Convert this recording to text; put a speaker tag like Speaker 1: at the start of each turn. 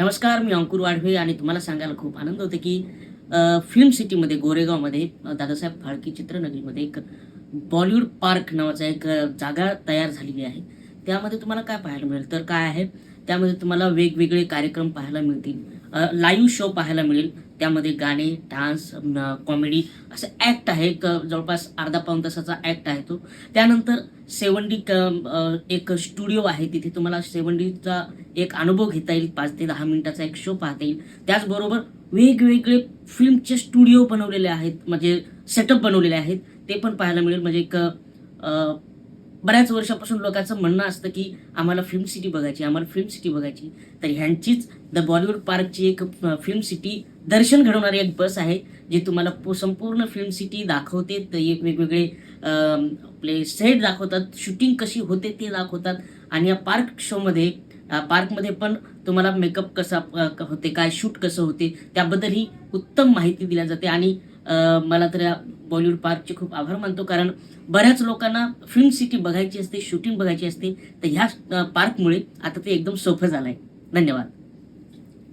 Speaker 1: नमस्कार, मी अंकुर वाढवे आणि तुम्हाला सांगायला खूप आनंद होतो की फिल्म सिटीमध्ये गोरेगावमध्ये दादासाहेब फाळके चित्रनगरीमध्ये एक बॉलिवूड पार्क नावाचा एक जागा तयार झालेली आहे. त्यामध्ये तुम्हाला काय पाहायला मिळेल तर काय आहे, त्यामध्ये तुम्हाला वेगवेगळे कार्यक्रम पाहायला मिळतील. लाईव्ह शो पाहायला मिळेल. त्यामध्ये गाणे, डान्स, कॉमेडी असं ॲक्ट आहे. एक जवळपास अर्धा पाऊण तासाचा ॲक्ट आहे तो. त्यानंतर सेवंडी एक स्टुडिओ आहे. तिथे तुम्हाला सेवंडीचा एक अनुभव घेता येईल. 5 ते 10 मिनिटाचा एक शो पाहता येईल. त्याचबरोबर वेगवेगळे फिल्मचे स्टुडिओ बनवलेले आहेत, म्हणजे सेटअप बनवलेले आहेत. ते पण पाहायला मिळेल. म्हणजे एक बऱ्याच वर्षापासून लोकांचं म्हणणं असतं की आम्हाला फिल्म सिटी बघायची, आम्हाला फिल्म सिटी बघायची. तर ह्यांचीच द बॉलिवूड पार्कची एक फिल्म सिटी दर्शन घडवणारी एक बस आहे, जी तुम्हाला संपूर्ण फिल्म सिटी दाखवते. तर एक वेगवेगळे आपले सेट दाखवतात, शूटिंग कशी होते ते दाखवतात. आणि या पार्कमध्ये पण तुम्हाला मेकअप कसा होते, काय शूट कसं होते, त्याबद्दलही उत्तम माहिती दिली जाते. आणि मला तर या बॉलिवूड पार्कचे खूप आभार मानतो, कारण बऱ्याच लोकांना फिल्म सिटी बघायची असते, शूटिंग बघायची असते. तर ह्या पार्कमुळे आता ते एकदम सोपं झालं आहे. धन्यवाद.